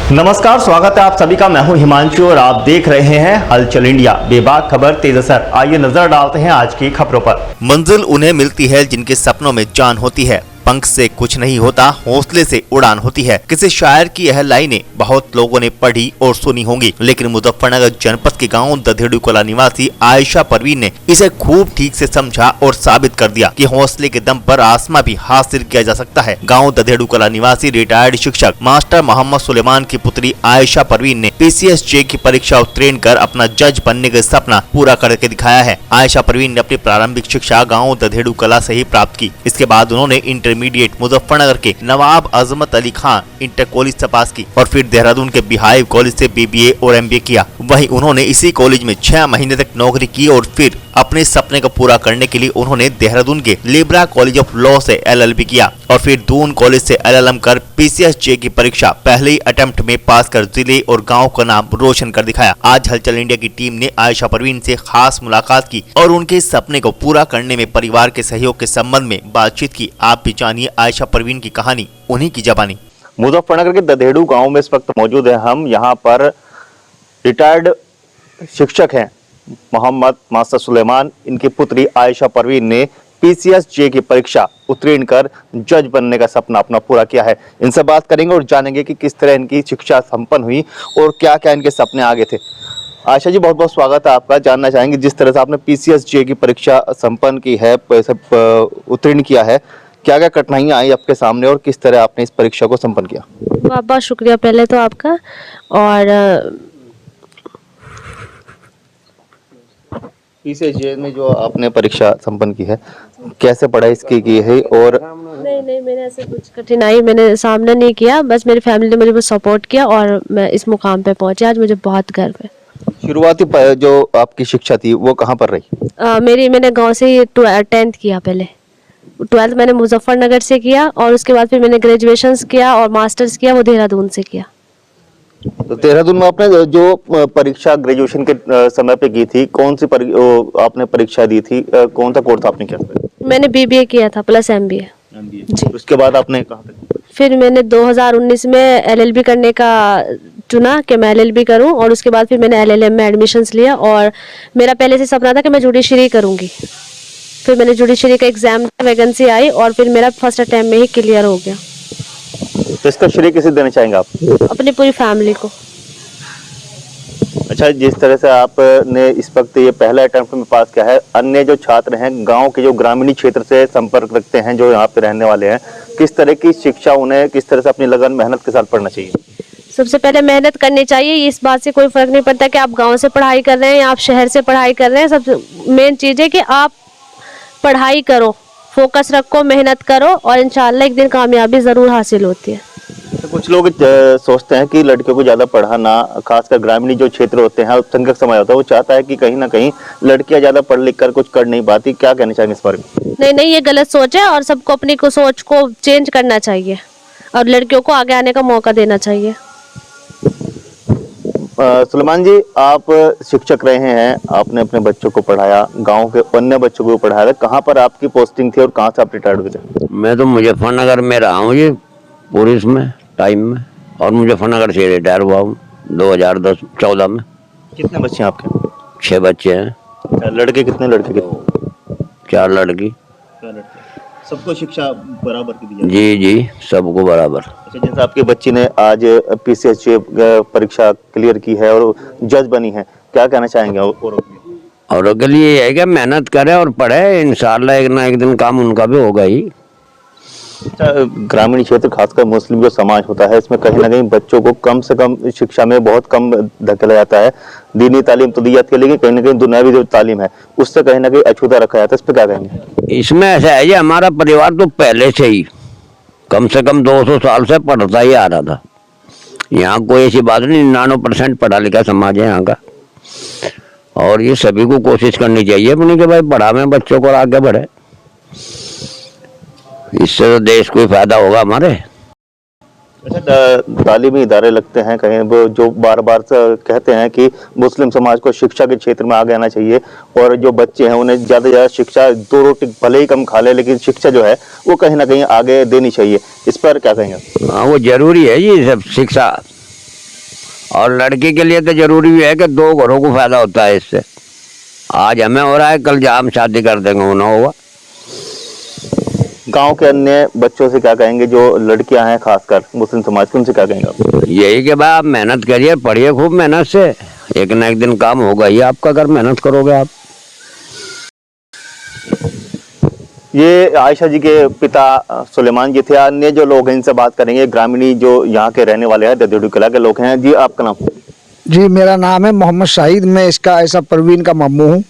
नमस्कार, स्वागत है आप सभी का। मैं हूं हिमांशु और आप देख रहे हैं हलचल इंडिया। बेबाक खबर तेज असर। आइए नजर डालते हैं आज की खबरों पर। मंजिल उन्हें मिलती है जिनके सपनों में जान होती है। पंख से कुछ नहीं होता, हौसले से उड़ान होती है। किसी शायर की यह लाइनें बहुत लोगों ने पढ़ी और सुनी होंगी, लेकिन मुजफ्फरनगर जनपद के गांव दधेड़ू कला निवासी आयशा परवीन ने इसे खूब ठीक से समझा और साबित कर दिया कि हौसले के दम पर आसमां भी हासिल किया जा सकता है। गांव दधेड़ू कला निवासी रिटायर्ड शिक्षक मास्टर मोहम्मद सुलेमान की पुत्री आयशा परवीन ने PCSJ की परीक्षा उत्तीर्ण कर अपना जज बनने का सपना पूरा करके दिखाया है। आयशा परवीन ने अपनी प्रारंभिक शिक्षा गाँव दधेड़ू कला से ही प्राप्त की। इसके बाद उन्होंने इंटरमीडिएट मुजफ्फरनगर के नवाब अजमत अली खान इंटर कॉलेज से पास की और फिर देहरादून के बिहाइव कॉलेज से BBA और MBA किया। वहीं उन्होंने इसी कॉलेज में 6 महीने तक नौकरी की और फिर अपने सपने को पूरा करने के लिए उन्होंने देहरादून के लिब्रा कॉलेज ऑफ लॉ से LLB किया और फिर दून कॉलेज से LLM कर PCSJ की परीक्षा पहले ही अटेम्प्ट में पास कर जिले और गांव का नाम रोशन कर दिखाया। आज हलचल इंडिया की टीम ने आयशा परवीन से खास मुलाकात की और उनके सपने को पूरा करने में परिवार के सहयोग के संबंध में बातचीत की। आप भी जानिए आयशा परवीन की कहानी, उन्हीं की ज़बानी। मुजफ्फरनगर के दधेड़ू गांव में इस वक्त मौजूद है हम। यहाँ पर रिटायर्ड शिक्षक हैं मोहम्मद मास्टर सुलेमान। इनकी पुत्री आयशा परवीन ने PCSJ की परीक्षा उत्तीर्ण कर जज बनने का सपना अपना पूरा किया है। इनसे बात करेंगे और जानेंगे कि किस तरह इनकी शिक्षा संपन्न हुई और क्या क्या इनके सपने आगे थे। आयशा जी, बहुत बहुत स्वागत है आपका। जानना चाहेंगे जिस तरह से आपने PCSJ की परीक्षा संपन्न की है, उत्तीर्ण किया है, क्या क्या कठिनाइयां आई आपके सामने और किस तरह आपने इस परीक्षा को संपन्न किया? बहुत बहुत शुक्रिया पहले तो आपका। और PCSJ में जो आपने परीक्षा संपन्न की है, कैसे पढ़ाई इसकी की है? और नहीं, मैंने ऐसे कुछ कठिनाई मैंने सामना नहीं किया। बस मेरी फैमिली ने मुझे बहुत सपोर्ट किया और मैं इस मुकाम पे पहुंची। आज मुझे बहुत गर्व है। शुरुआती जो आपकी शिक्षा थी वो कहाँ पर रही? मैंने गांव से ही 10th किया। पहले 12th मैंने मुजफ्फरनगर से किया और उसके बाद फिर मैंने ग्रेजुएशन किया और मास्टर्स किया, वो देहरादून से किया। तो देहरादून में आपने जो परीक्षा ग्रेजुएशन के समय पे की थी, कौन सी आपने परीक्षा दी थी? कौन सा कोर्स आपने किया था? मैंने BBA किया था प्लस MBA जी। उसके बाद आपने कहाँ तक? फिर मैंने 2019 में LLB करने का चुना कि मैं LLB करूं और उसके बाद फिर मैंने LLM में एडमिशन्स लिया। और मेरा पहले से सपना था कि मैं जुडिशरी करूंगी। फिर मैंने जुडिशरी का एग्जाम, वैकेंसी आई और फिर मेरा फर्स्ट अटेम्प्ट में ही क्लियर हो गया। तो इसका श्रेय किसे देना चाहेंगे आप? अपनी पूरी फैमिली को। अच्छा, जिस तरह से आपने इस वक्त ये पहला अटेम्प्ट में पास किया है, अन्य जो छात्र हैं गांव के जो ग्रामीण क्षेत्र से संपर्क रखते हैं, जो यहाँ पे रहने वाले हैं, किस तरह की शिक्षा उन्हें किस तरह से अपनी लगन मेहनत के साथ पढ़ना चाहिए? सबसे पहले मेहनत करनी चाहिए। इस बात से कोई फर्क नहीं पड़ता कि आप गांव से पढ़ाई कर रहे हैं या आप शहर से पढ़ाई कर रहे हैं। सबसे मेन चीज़ है कि आप पढ़ाई करो, फोकस रखो, मेहनत करो और इंशाल्लाह एक दिन कामयाबी ज़रूर हासिल होती है। तो कुछ लोग सोचते हैं कि लड़कियों को ज़्यादा पढ़ाना, खासकर ग्रामीण जो क्षेत्र होते हैं, अल्पसंख्यक समाज होता है, वो चाहता है कि कहीं ना कहीं लड़कियां ज़्यादा पढ़ लिख कर कुछ कर नहीं पाती। क्या कहना चाहेंगे इस बारे में? नहीं, ये गलत सोच है और सबको अपनी को सोच को चेंज करना चाहिए और लड़कियों को आगे आने का मौका देना चाहिए। सुलेमान जी, आप शिक्षक रहे हैं, आपने अपने बच्चों को पढ़ाया, गांव के अन्य बच्चों को पढ़ाया। कहाँ पर आपकी पोस्टिंग थी और कहाँ से आप रिटायर्ड हुए थे? मैं तो मुजफ्फरनगर में रहा हूँ ये पुलिस में टाइम में, और मुजफ्फरनगर से रिटायर हुआ हूँ 2014 में। कितने बच्चे हैं आपके? 6 बच्चे हैं। लड़के कितने? लड़के कितने? 4 लड़की। सबको शिक्षा बराबर की दी? जी, सबको बराबर। अच्छा, जैसे आपकी बच्ची ने आज PCSJ परीक्षा क्लियर की है और जज बनी है, क्या कहना चाहेंगे औरों के लिए ये है कि मेहनत करे और पढ़े, इंशाल्लाह एक ना एक दिन काम उनका भी होगा ही। ग्रामीण क्षेत्र, खासकर मुस्लिम जो समाज होता है, इसमें कहीं ना कहीं बच्चों को कम से कम शिक्षा में बहुत कम धकेला जाता है। दीनी तालीम तो दी जाती है, लेकिन कहीं ना कहीं दुनियावी जो तालीम है उससे कहीं ना कहीं अछूता रखा जाता है। इस पर क्या कहेंगे? इसमें ऐसा है, ये हमारा परिवार तो पहले से ही कम से कम 200 साल से पढ़ता ही आ रहा था। यहाँ कोई ऐसी बात नहीं, 99% पढ़ा लिखा समाज है यहाँ का। और ये सभी को कोशिश करनी चाहिए अपनी कि भाई पढ़ावे बच्चों को और आगे बढ़े। इससे तो देश को फायदा होगा हमारे। अच्छा, तालीमी इदारे लगते हैं कहीं वो जो बार बार कहते हैं कि मुस्लिम समाज को शिक्षा के क्षेत्र में आगे आना चाहिए और जो बच्चे हैं उन्हें ज़्यादा से ज़्यादा शिक्षा, 2 रोटी भले ही कम खा ले लेकिन शिक्षा जो है वो कहीं ना कहीं आगे देनी चाहिए। इस पर क्या कहेंगे? हाँ, वो जरूरी है ये सब शिक्षा। और लड़की के लिए तो जरूरी भी है कि 2 घरों को फायदा होता है इससे। आज हमें हो रहा है, कल जहाँ हम शादी कर देंगे वो ना होगा। गांव के अन्य बच्चों से क्या कहेंगे जो लड़कियां हैं, खासकर मुस्लिम समाज के, उनसे क्या कहेंगे आप? यही कि भाई आप मेहनत करिए, पढ़िए खूब मेहनत से, एक ना एक दिन काम होगा ही आपका अगर मेहनत करोगे आप। ये आयशा जी के पिता सुलेमान जी थे। अन्य जो लोग हैं इनसे बात करेंगे, ग्रामीणी जो यहाँ के रहने वाले हैं, ददेड़ू कला के लोग हैं। जी आपका नाम? जी मेरा नाम है मोहम्मद शाहिद, मैं इसका आयशा परवीन का मामू हूँ।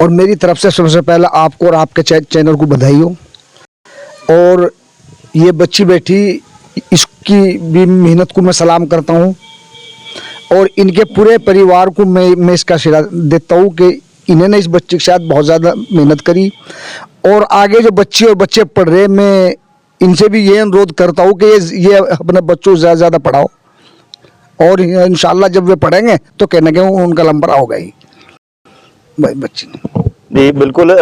और मेरी तरफ से सबसे पहले आपको और आपके चैनल को बधाई हो। और ये बच्ची बैठी, इसकी भी मेहनत को मैं सलाम करता हूँ। और इनके पूरे परिवार को मैं इसका श्रेय देता हूँ कि इन्होंने इस बच्चे के साथ बहुत ज़्यादा मेहनत करी। और आगे जो बच्ची और बच्चे पढ़ रहे, मैं इनसे भी ये अनुरोध करता हूँ कि ये अपने बच्चों को ज़्यादा ज़्यादा पढ़ाओ। और इंशाल्लाह जब वे पढ़ेंगे तो कहने के उनका लंबर होगा ही बच्ची ने। जी बिल्कुल,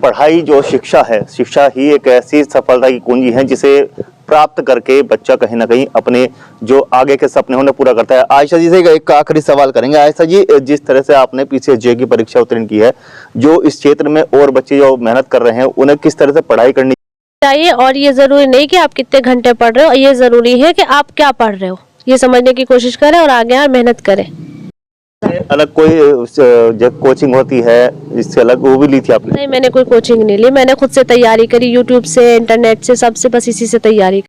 पढ़ाई जो शिक्षा है, शिक्षा ही एक ऐसी सफलता की कुंजी है जिसे प्राप्त करके बच्चा कहीं ना कहीं अपने जो आगे के सपने उन्हें पूरा करता है। आयशा जी से एक आखिरी सवाल करेंगे। आयशा जी, जिस तरह से आपने पीसीएस की परीक्षा उत्तीर्ण की है, जो इस क्षेत्र में और बच्चे जो मेहनत कर रहे हैं उन्हें किस तरह से पढ़ाई करनी चाहिए? और ये जरूरी नहीं कि आप कितने घंटे पढ़ रहे हो, ये जरूरी है कि आप क्या पढ़ रहे हो, ये समझने की कोशिश करें और आगे और मेहनत करें। अलग कोई जब कोचिंग होती है इससे अलग, वो भी ली थी आपने? नहीं, मैंने कोई कोचिंग नहीं ली, मैंने खुद से तैयारी करी, यूट्यूब से, इंटरनेट से, सबसे, बस इसी से तैयारी।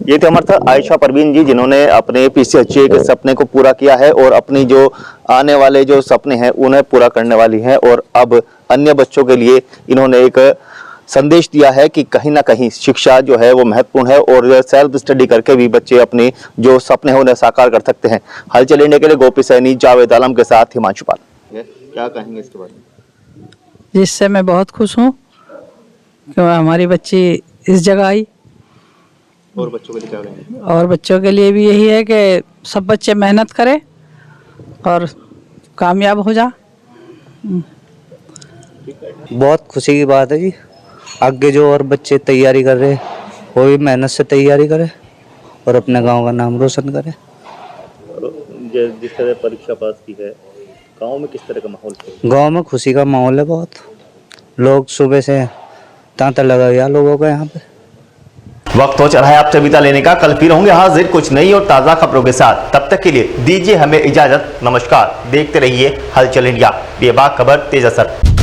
ये थे हमारे साथ आयशा परवीन जी, जिन्होंने अपने पीसीएस के सपने को पूरा किया है और अपनी जो आने वाले जो सपने हैं उन्हें पूरा करने वाली हैं। और अब अन्य बच्चों के लिए इन्होंने एक संदेश दिया है कि कहीं ना कहीं शिक्षा जो है वो महत्वपूर्ण है और सेल्फ स्टडी करके भी बच्चे अपने जो सपने हैं उन्हें साकार कर सकते हैं। हलचल इंडिया के लिए गोपी सैनी, जावेद आलम के साथ हिमांशु पाल। क्या कहेंगे इसके बारे में? जिससे मैं बहुत खुश हूँ कि हमारी बच्ची इस जगह आई। और बच्चों के लिए क्या कहेंगे? और बच्चों के लिए भी यही है कि सब बच्चे मेहनत करें और कामयाब हो जा। बहुत खुशी की बात है जी। आगे जो और बच्चे तैयारी कर रहे हैं वो भी मेहनत से तैयारी करें और अपने गांव का नाम रोशन करें। जिस तरह परीक्षा पास की है, गांव में किस तरह का माहौल है? गांव में खुशी का माहौल है बहुत। लोग सुबह से तांता लगा गया लोगों का यहाँ पे। वक्त हो चला है आपसे विदा लेने का। कल फिर होंगे हाजिर कुछ नई और ताज़ा खबरों के साथ। तब तक के लिए दीजिए हमें इजाजत। नमस्कार। देखते रहिए हलचल इंडिया, बेबाक खबर, तेज असर।